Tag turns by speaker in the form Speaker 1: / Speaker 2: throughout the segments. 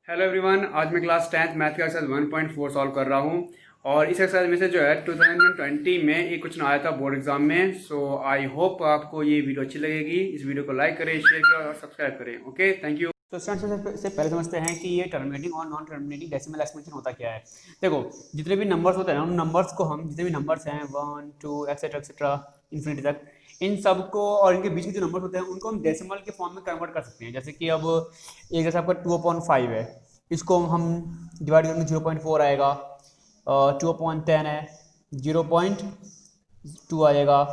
Speaker 1: Hello everyone, आज मैं class 10th math का एक्सरसाइज 1.4 सॉल्व कर रहा हूँ। और इस एक्सरसाइज में से जो है 2020 में एक क्वेश्चन आया था बोर्ड एग्जाम में। सो आई होप आपको ये वीडियो अच्छी लगेगी। इस वीडियो को लाइक करें, शेयर करें और सब्सक्राइब करें। Okay, thank you. तो स्टूडेंट्स, से पहले समझते हैं कि ये टर्मिनेटिंग और नॉन टर्मिनेटिंग डेसिमल एक्सपेंशन होता क्या है। देखो, जितने भी नंबर्स होते हैं उन नंबर्स को हम जितने भी नंबर्स हैं 1 2 एक्सेट्रा इन्फिनिटी तक, इन सबको और इनके बीच के जो नंबर्स होते हैं उनको हम डेसिमल के फॉर्म में कन्वर्ट कर सकते हैं। जैसे कि अब एक जैसे आपका 2/5 है, इसको हम डिवाइड करेंगे 0.4 आएगा, 2/10 है 0.2 आएगा।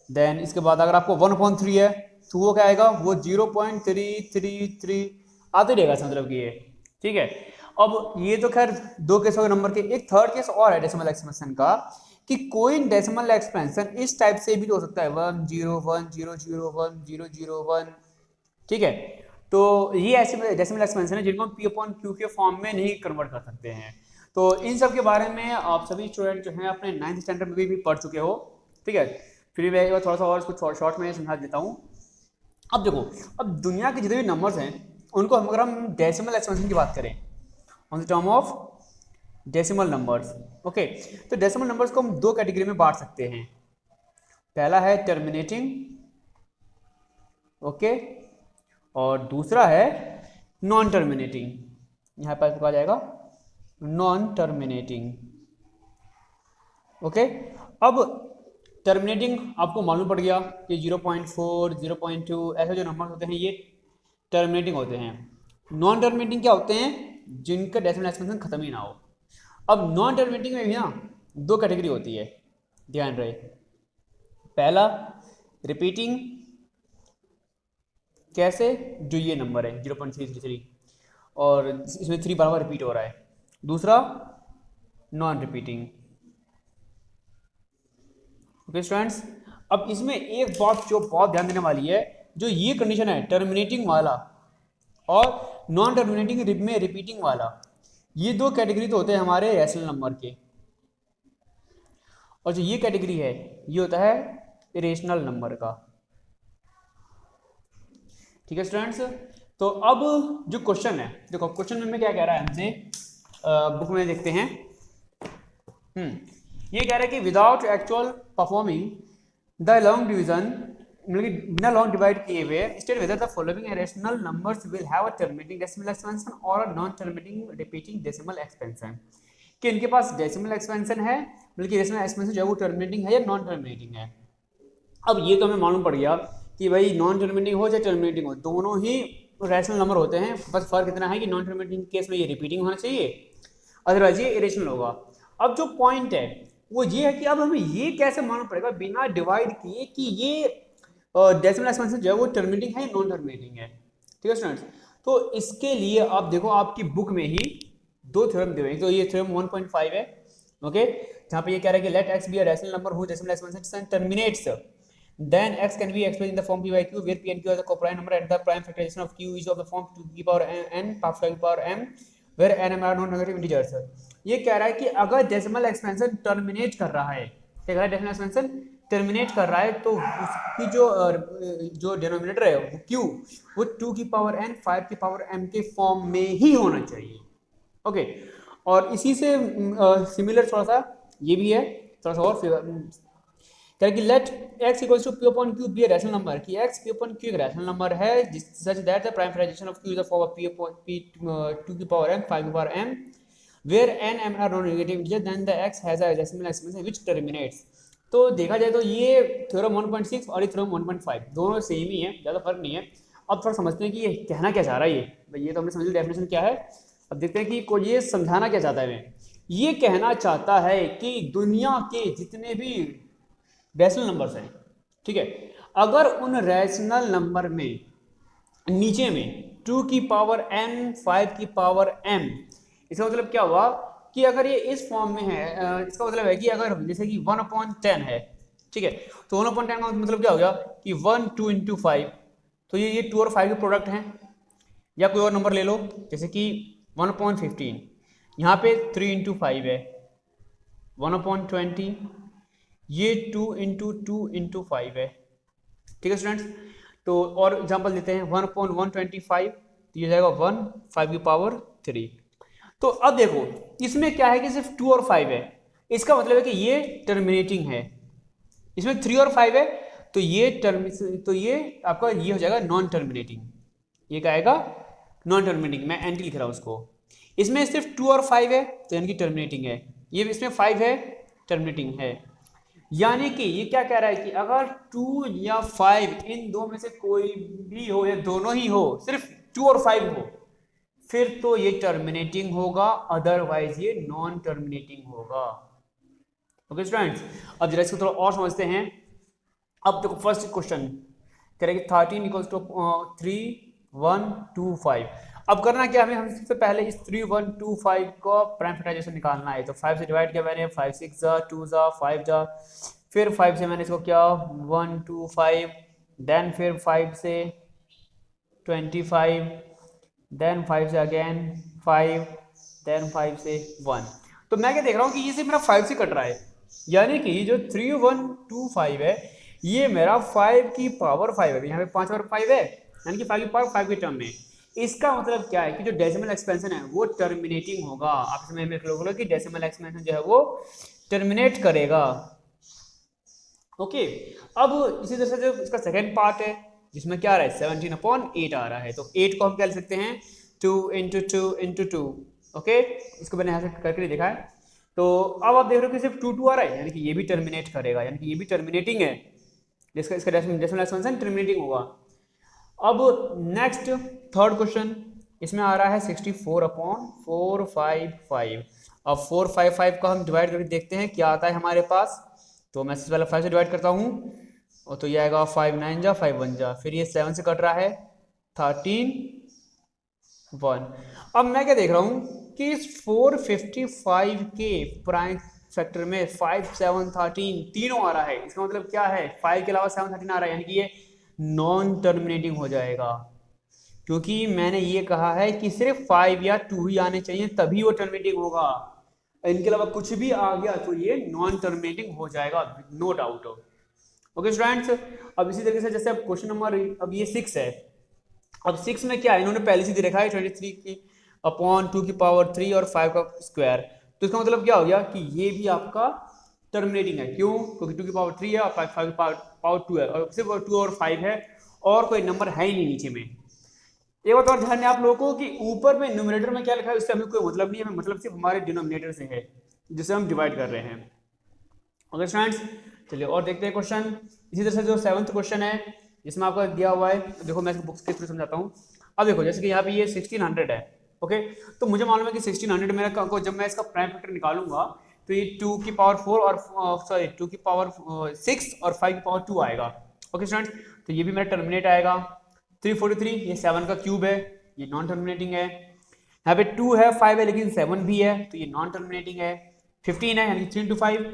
Speaker 1: देन इसके बाद अगर आपको 1/3 है तो वो क्या आएगा, वो 0.333 आते रहेगा इसका मतलब कि ये ठीक है। अब ये तो खैर दो केस हो गए नंबर के। एक थर्ड केस और है डेसिमल एक्सपेंशन का, कि कोई डेसिमल एक्सपेंशन इस टाइप से भी तो हो सकता है 1 0 1 0 0 1 0 0 1, ठीक है। तो ये ऐसे डेसिमल एक्सपेंशन है जिनको हम P/Q के फॉर्म में नहीं कन्वर्ट कर सकते हैं। तो इन सब के बारे में आप सभी स्टूडेंट जो हैं अपने 9th स्टैंडर्ड में भी पढ़ चुके हो, ठीक है। फिर मैं एक बार थोड़ा सा और कुछ शॉर्ट में समझा देता हूँ। अब देखो, अब दुनिया के जितने भी नंबर्स हैं उनको अगर हम डेसिमल एक्सपेंशन की बात करें on the term of decimal numbers, okay, तो डेसिमल नंबर्स को हम दो कैटेगरी में बांट सकते हैं। पहला है टर्मिनेटिंग, ओके, और दूसरा है नॉन टर्मिनेटिंग। यहाँ पर कहा जाएगा नॉन टर्मिनेटिंग, ओके। अब टर्मिनेटिंग आपको मालूम पड़ गया कि 0.4 0.2 ऐसे जो नंबर होते हैं ये टर्मिनेटिंग होते हैं। नॉन टर्मिनेटिंग क्या होते हैं, जिनका डेसिमल एक्सपेंशन खत्म ही ना हो। अब नॉन टर्मिनेटिंग में भी ना दो कैटेगरी होती है, ध्यान रहे। पहला रिपीटिंग, कैसे, जो ये नंबर है 0.333 और इसमें 3 बार रिपीट हो रहा है। दूसरा नॉन रिपीटिंग, ओके स्टूडेंट्स। अब इसमें एक बात जो बहुत ध्यान देने वाली है, जो ये कंडीशन है टर्मिनेटिंग वाला और नॉन टर्मिनेटिंग में रिपीटिंग वाला, ये दो कैटेगरी तो होते हैं हमारे रैशनल नंबर के, और जो ये कैटेगरी है ये होता है इरेशनल नंबर का, ठीक है स्टूडेंट्स। तो अब जो क्वेश्चन है, देखो क्वेश्चन में क्या कह रहा है हमसे, बुक में देखते हैं। ये कह रहा है कि without actual performing the long division, मतलब कि बिना लॉन्ग डिवाइड किए हुए, state whether the following rational numbers will have a terminating decimal expansion और a non terminating repeating decimal expansion. कि इनके पास डेसिमल एक्सपेंशन है, मतलब कि डेसिमल एक्सपेंशन जो है वो टर्मिनेटिंग है या नॉन टर्मिनेटिंग है। अब ये तो हमें मालूम पड़ गया कि भाई नॉन टर्मिनेटिंग हो चाहे टर्मिनेटिंग हो, दोनों ही रैशनल नंबर होते हैं। बस फर्क इतना है कि नॉन टर्मिनेटिंग केस में ये रिपीटिंग होना चाहिए, अदरवाइज ये इरेशनल होगा। अब जो पॉइंट है वो ये है कि अब हमें ये कैसे मालूम पड़ेगा बिना डिवाइड किए कि ये डेसिमल एक्सपेंशन जो है वो टर्मिनेटिंग है या नॉन टर्मिनेटिंग है, ठीक है स्टूडेंट्स। तो इसके लिए आप देखो आपकी बुक में ही दो थ्योरम दिए हुए हैं। तो ये थ्योरम 1.5 है, ओके, जहाँ पे ये कह रहा है कि let x be a rational number who decimal expansion terminates, then x can be expressed in the form p by q where p and q are the co-prime number and the prime factorization of q is of the form 2 to the power n power to the power m where n m are non-negative integers। ये कह रहा है कि अगर decimal expansion terminate कर रहा है, क्या कह रहा है, डेसिमल एक्सपेंशन टर्मिनेट कर रहा है, तो उसकी जो डिनोमिनेटर है वो q वो 2 की पावर n 5 की पावर m के फॉर्म में ही होना चाहिए, ओके। और इसी से सिमिलर थोड़ा सा ये भी है, थोड़ा सा और कि let x equals to p/q be a rational number, कि x p/q एक रैशनल नंबर है such that the prime factorization of q is the form of p 2 की पावर m 5 की power m where n m are non negative integer then the x has a decimal expansion which terminates. तो देखा जाए तो ये theorem 1.6 और ये theorem 1.5 दोनों सेम ही है, ज़्यादा फर्क नहीं है। अब थोड़ा समझते हैं कि ये कहना क्या चाह रहा है। ये तो हमने समझ लिया डेफिनेशन क्या है। अब देखते हैं कि कोई ये समझाना क्या चाहता है। ये कहना चाहता है कि दुनिया के जितने भी रैशनल नंबर्स हैं, ठीक है, अगर उन रैशनल नंबर में नीचे में 2 की पावर n 5 की पावर m, इसका मतलब क्या हुआ कि अगर ये इस फॉर्म में है, इसका मतलब है कि अगर जैसे कि 1/10 है, ठीक है, तो 1/10 का मतलब क्या हो गया कि 1 2 इंटू 5, तो ये 2 और 5 के प्रोडक्ट हैं। या कोई और नंबर ले लो जैसे कि 1/15, यहाँ पे 3 इंटू 5 है, 1/20, ये 2 इंटू 2 इंटू 5 है, ठीक है स्टूडेंट्स। तो और एग्जांपल देते हैं 1/125, तो ये जाएगा 1 5 की पावर 3। तो अब देखो इसमें क्या है कि सिर्फ 2 और 5 है, इसका मतलब है कि ये टर्मिनेटिंग है। इसमें 3 और 5 है तो ये आपका ये हो जाएगा नॉन टर्मिनेटिंग। ये क्या आएगा? Non terminating. मैं एंटी लिख रहा हूँ उसको। इसमें सिर्फ 2 और 5 है तो यानी कि टर्मिनेटिंग है। ये इसमें 5 है, टर्मिनेटिंग है। यानी कि ये क्या कह रहा है कि अगर 2 या 5 इन दो में से कोई भी हो या दोनों ही हो, सिर्फ 2 और 5 हो, फिर तो ये टर्मिनेटिंग होगा, अदरवाइज ये नॉन टर्मिनेटिंग होगा। ओके स्टूडेंट्स, अब जरा इसको थोड़ा और समझते हैं। अब देखो फर्स्ट क्वेश्चन कह रहे कि 13 इक्वल्स टू 3 1 2 5। अब करना क्या हमें, हम सबसे पहले इस 3 1 2 5 को प्राइम फैक्टराइजेशन निकालना है। तो 5 से डिवाइड किया मैंने, 5 6 जा 2 जा 5 जा, फिर 5 से मैंने इसको क्या 1 2 5, देन फिर 5 से 25, देन 5 से अगेन 5, देन 5 से 1। तो मैं क्या देख रहा हूँ कि ये सिर्फ मेरा 5 से कट रहा है, यानी कि जो 3 1 2 5 है ये मेरा 5 की पावर 5 है। यहाँ पे 5 और 5 है यानी कि 5 की पावर 5 के टर्म में। इसका मतलब क्या है कि जो डेसिमल एक्सपेंशन है वो टर्मिनेटिंग होगा। आप समझ में लोगे कि डेसिमल एक्सपेंशन जो है वो टर्मिनेट करेगा। ओके, अब इसी तरह से जो इसका सेकेंड पार्ट है जिसमें क्या आ रहा है 17/8 आ रहा है, तो 8 को हम क्या लिख सकते हैं 2 × 2 × 2। ओके, इसको मैंने यहाँ से करके देखा है। तो अब आप देख रहे हो कि सिर्फ 2 2 आ रहा है यानी कि ये भी टर्मिनेट करेगा, यानी कि ये भी टर्मिनेटिंग है, जिसका इसका डेसिमल एक्सपेंशन टर्मिनेटिंग होगा। अब नेक्स्ट थर्ड क्वेश्चन, इसमें आ रहा है 64/455। अब 455 का हम डिवाइड करके देखते हैं क्या आता है हमारे पास। तो मैं सबसे पहले 5 से डिवाइड करता हूँ और तो ये आएगा 5 9 जा 5 1 जा, फिर ये 7 से कट रहा है 13 1। अब मैं क्या देख रहा हूँ कि इस 455 के प्राइम फैक्टर में 5 7 13 तीनों आ रहा है। इसका मतलब क्या है 5 के अलावा 7 13 आ रहा है, यानी कि ये नॉन टर्मिनेटिंग हो जाएगा, क्योंकि मैंने ये कहा है कि सिर्फ 5 या 2 ही आने चाहिए तभी वो टर्मिनेटिंग होगा। इनके अलावा कुछ भी आ गया तो ये नॉन टर्मिनेटिंग हो जाएगा, नो डाउट। ओके स्टूडेंट्स, अब इसी तरीके से जैसे अब क्वेश्चन नंबर अब ये 6 है। अब 6 में क्या है, इन्होंने पहले से दे रखा है 23 की अपॉन 2 की पावर 3 और 5 का स्क्वायर। तो इसका मतलब क्या हो गया कि ये भी आपका टर्मिनेटिंग है। क्यों? क्योंकि 2 की पावर 3 है और 5 की पावर 2 है और सिर्फ 2 और 5 है और कोई नंबर है ही नहीं नीचे में। एक बात और ध्यान है आप लोगों को कि ऊपर में न्यूमरेटर में क्या लिखा है उससे हमें कोई मतलब नहीं है, हमें मतलब सिर्फ हमारे डिनोमिनेटर से है जिसे हम डिवाइड कर रहे हैं। ओके स्टूडेंट्स, चलिए और देखते हैं क्वेश्चन। इसी तरह से जो 7th क्वेश्चन है जिसमें आपका दिया हुआ है, देखो मैं इसको बुक्स के थ्रू समझाता हूँ। अब देखो जैसे कि यहाँ पे ये 1600 है। ओके, तो मुझे मालूम है कि 1600 मेरा को जब मैं इसका प्राइम फैक्टर निकालूंगा तो ये 2 की पावर 4 और 2 की पावर 6 और 5 की पावर 2 आएगा। ओके स्टूडेंट्स, तो ये भी मेरा टर्मिनेट आएगा। 343 ये 7 का क्यूब है, ये नॉन टर्मिनेटिंग है। यहाँ पे 2 है 5 है लेकिन 7 भी है तो ये नॉन टर्मिनेटिंग है। 15 है यानी 3 × 5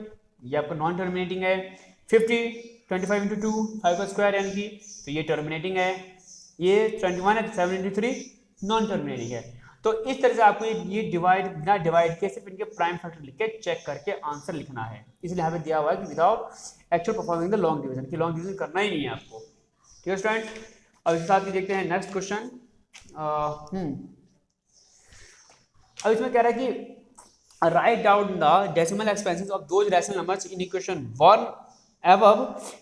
Speaker 1: ये आपका नॉन टर्मिनेटिंग है। 50 25 × 2 5 का स्क्वायर यानी कि तो ये टर्मिनेटिंग है। ये 21 है 7 × 3 नॉन टर्मिनेटिंग है। तो इस तरह से आपको ये डिवाइड बिना डिवाइड के सिर्फ इनके प्राइम फैक्टर लिख के चेक करके आंसर लिखना है। इसलिए यहाँ पे दिया हुआ है कि without actual performing the long division, कि लॉन्ग डिवीजन करना ही नहीं है आपको। ठीक है स्टूडेंट, अब इसके साथ ही देखते हैं नेक्स्ट क्वेश्चन। अब इसमें कह रहा है कि write down the decimal expansion of those rational numbers in equation 1 above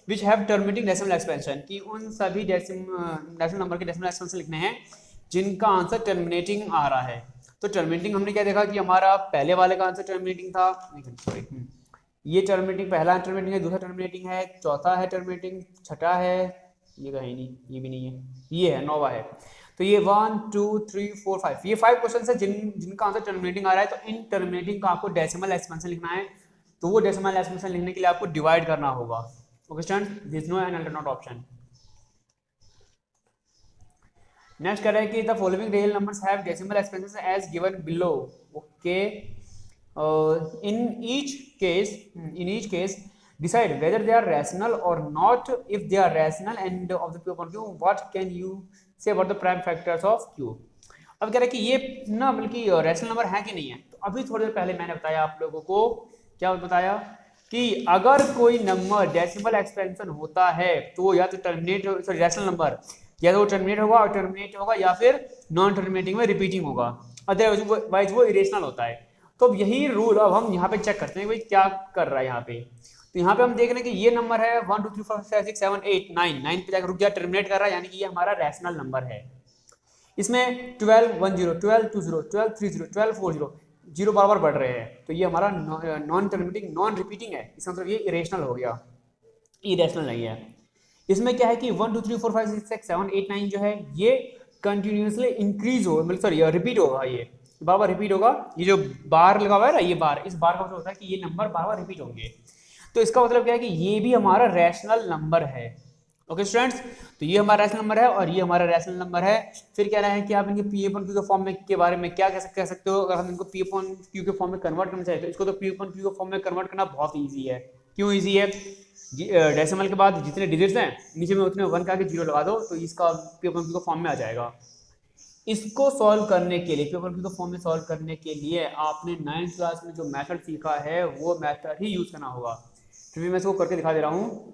Speaker 1: which have terminating decimal expansion, कि उन सभी रैशनल नंबर के डेसिमल एक्सपेंशन लिखने हैं जिनका आंसर टर्मिनेटिंग आ रहा है। तो टर्मिनेटिंग हमने क्या देखा कि हमारा पहले वाले का आंसर टर्मिनेटिंग था, सॉरी ये टर्मिनेटिंग पहला टर्मिनेटिंग है, दूसरा टर्मिनेटिंग है, चौथा है टर्मिनेटिंग, छठा है ये कहीं नहीं, ये भी नहीं है, ये है 9वां है। तो ये 1 2 3 4 5 ये 5 क्वेश्चन है जिनका आंसर टर्मिनेटिंग आ रहा है। तो इन टर्मिनेटिंग का आपको डेसिमल एक्सपेंशन लिखना है, तो वो डेसिमल एक्सपेंशन लिखने के लिए आपको डिवाइड करना होगा। Okay students, this no and alternate option. Next कर रहा है कि the following real numbers have decimal expansion as given below. Okay, in each case decide whether they are rational or not. If they are rational and of the Q upon Q, what can you say about the prime factors of Q? अब कह रहा है कि ये ना बल्कि rational number है कि नहीं है। तो अभी थोड़ी देर पहले मैंने बताया आप लोगों को, क्या बताया कि अगर कोई नंबर डेसिमल एक्सपेंशन होता है तो या तो टर्मिनेट रैशनल नंबर या तो वो टर्मिनेट होगा या फिर नॉन टर्मिनेटिंग में रिपीटिंग होगा। अदरवाइज वो इरेशनल होता है। तो अब यही रूल अब हम यहाँ पे चेक करते हैं भाई क्या कर रहा है यहाँ पे। तो यहाँ पे हम देख रहे हैं कि ये नंबर है 1 2 3 4 5 6 7 8 9 9 पे जाकर रुक गया, टर्मिनेट कर रहा है, यानी कि ये हमारा रैशनल नंबर है। इसमें 12 1 0 12 2 0 12 3 0 12 4 0 जीरो बार बार बढ़ रहे हैं, तो ये हमारा नॉन टर्मिनेटिंग नॉन रिपीटिंग है, इसका मतलब ये इरेशनल हो गया, इरेशनल नहीं है। इसमें क्या है कि 1 2 3 4 5 6 7 8 9 जो है ये कंटिन्यूसली इंक्रीज हो, मतलब सॉरी रिपीट होगा, ये बार बार रिपीट होगा। ये जो बार लगा हुआ है ना, ये बार, इस बार का मतलब होता है कि ये नंबर बार बार रिपीट होंगे। तो इसका मतलब क्या है कि ये भी हमारा रैशनल नंबर है। ओके स्टूडेंट्स, तो ये हमारा रैशनल नंबर है और ये हमारा रैशनल नंबर है। फिर कह रहा है कि आप इनके पी अपॉन क्यू के फॉर्म में के बारे में क्या कह सकते हो। अगर हम इनको पी अपॉन क्यू के फॉर्म में कन्वर्ट करना चाहते तो इसको तो पी अपॉन क्यू के फॉर्म में कन्वर्ट करना बहुत ईजी है। क्यों ईजी है? डेसिमल के बाद जितने डिजिट्स हैं नीचे में उतने 1 का आगे 0 लगा दो तो इसका पी अपॉन क्यू के फॉर्म में आ जाएगा। इसको सॉल्व करने के लिए, पी अपॉन क्यू के फॉर्म में सॉल्व करने के लिए आपने 9th क्लास में जो मेथड सीखा है वो मेथड ही यूज करना होगा। फिर मैं इसको करके दिखा दे रहा हूँ।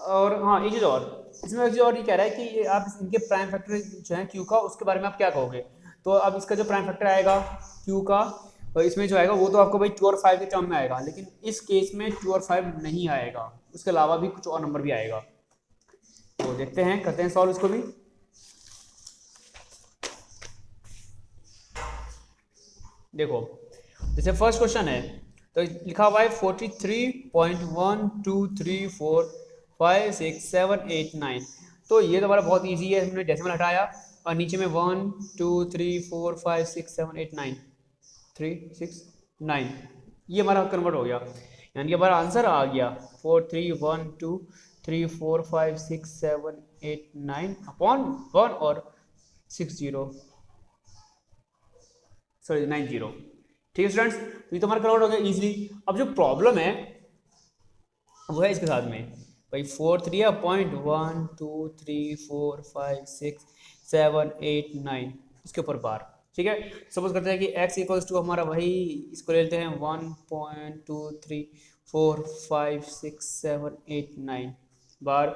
Speaker 1: और हाँ, एक चीज़ और, इसमें एक चीज़ और ये कह रहा है कि आप इनके प्राइम फैक्टर जो है क्यू का, उसके बारे में आप क्या कहोगे। तो अब इसका जो प्राइम फैक्टर आएगा क्यू का, और इसमें जो आएगा वो तो आपको भाई 2 और 5 के टर्म में आएगा, लेकिन इस केस में 2 और 5 नहीं आएगा, उसके अलावा भी कुछ और नंबर भी आएगा। तो देखते हैं, करते हैं सॉल्व इसको भी। देखो जैसे फर्स्ट क्वेश्चन है तो लिखा हुआ है 43.123456789। तो ये तो हमारा बहुत इजी है, हमने डेसिमल हटाया और नीचे में 1 2 3 4 5 6 7 8 9 3 6 9 ये हमारा कन्वर्ट हो गया, यानी कि हमारा आंसर आ गया 4312356789 अपॉन 1 और 60 सॉरी 90। ठीक है स्टूडेंट्स, तो ये तो हमारा कन्वर्ट हो गया इजीली। अब जो प्रॉब्लम है वो है इसके साथ में भाई 43.123456789 इसके ऊपर बार। ठीक है, सपोज करते हैं कि x इक्वल्स टू हमारा वही, इसको ले लेते हैं 1.23456789 बार।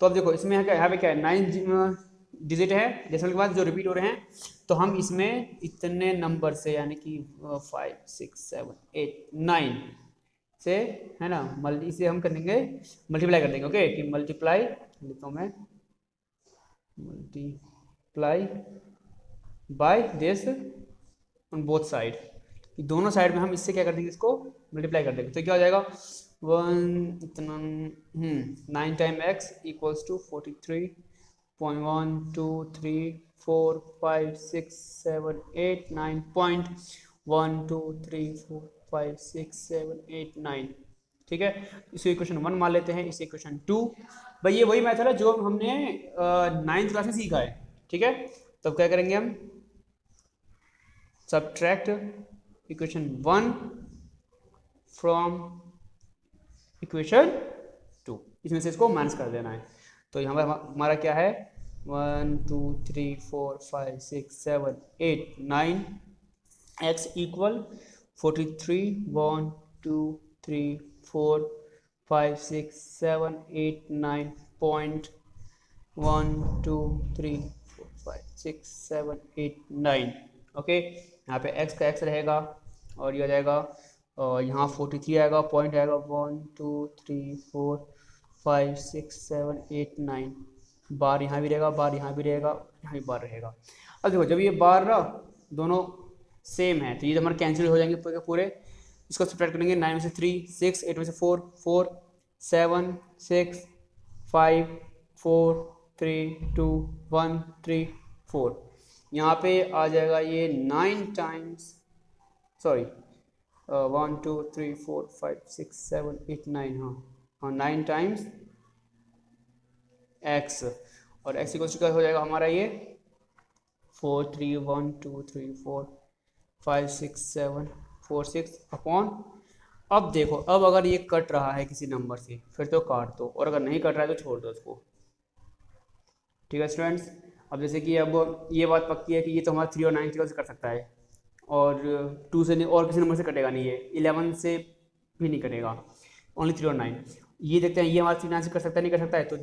Speaker 1: तो अब देखो इसमें यहाँ पे क्या है, 9 डिजिट है डेसिमल के बाद जो रिपीट हो रहे हैं, तो हम इसमें इतने नंबर से यानी कि 5 6 7 8 9 से है ना इसे हम करेंगे मल्टीप्लाई कर देंगे। ओके, कि मल्टीप्लाई लिखता हूँ मैं, multiply by this on both side, दोनों साइड में हम इससे क्या कर देंगे, इसको मल्टीप्लाई कर देंगे। तो क्या हो जाएगा 9 टाइम x इक्वल्स टू 43.123456789.123456789। ठीक है, इसे इक्वेशन 1 मान लेते हैं, इसे इक्वेशन 2। भाई ये वही मेथड है जो हमने 9th क्लास में सीखा है। ठीक है, तब क्या करेंगे हम, सब्ट्रैक्ट इक्वेशन 1 फ्रॉम इक्वेशन 2, इसमें से इसको माइनस कर देना है। तो यहाँ पर हमारा क्या है 1 2 3 4 5 6 7 8 9 x इक्वल 43 1 2 3 4 5 6 7 8 9.123456789। ओके, यहाँ पे x का x रहेगा और ये आ जाएगा, और यहाँ 43 आएगा, पॉइंट आएगा 1 2 3 4 5 6 7 8 9, बार यहाँ भी रहेगा, बार यहाँ भी रहेगा, यहाँ भी बार रहेगा। अब देखो जब ये बार ना दोनों सेम है तो ये हमारे कैंसिल हो जाएंगे पूरे पूरे। इसको सब्ट्रैक्ट करेंगे, 9 में से 3 6, 8 में से 4 4 7 6 5 4 3 2 1 3 4, यहाँ पे आ जाएगा ये 9 टाइम्स, सॉरी 1 2 3 4 5 6 7 8 9, हाँ 9 टाइम्स x, और x इक्वल टू क्या हो जाएगा हमारा ये 4 3 1 2 3 4 5 6 7 4 6 अपॉन। अब देखो, अब अगर ये कट रहा है किसी नंबर से फिर तो काट दो, और अगर नहीं कट रहा है तो छोड़ दो उसको। ठीक है स्टूडेंट्स, अब जैसे कि अब ये बात पक्की है कि ये तो हमारा 3 और 9 से कर सकता है, और 2 से नहीं, और किसी नंबर से कटेगा नहीं, ये 11 से भी नहीं कटेगा, ओनली 3 और 9। ये देखते हैं ये हमारा 3 9 से कर सकता है नहीं कर सकता है, तो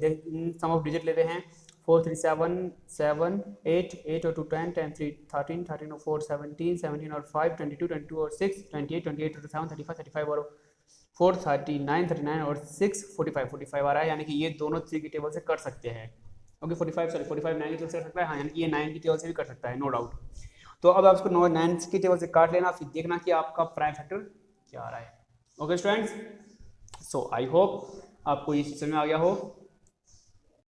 Speaker 1: सम ऑफ डिजिट लेते हैं 4 3 7 7 8 8 और 2 10 10 3 13 13 और 4 17 17 और 5 22 22 और 6 28 28 और 7 35 35 और 4 39 39 और 6 45 45 आ रहा है, यानी कि ये दोनों 3 की टेबल से कर सकते हैं। ओके 45 सॉरी 45 9 की टेबल से कर सकता है, हाँ यानी कि ये 9 की टेबल से भी कर सकता है, नो डाउट। तो अब आप इसको 9 की टेबल से काट लेना, फिर देखना कि आपका प्राइम फैक्टर क्या आ रहा है। Okay students, so I hope आपको ये समझ में आ गया हो।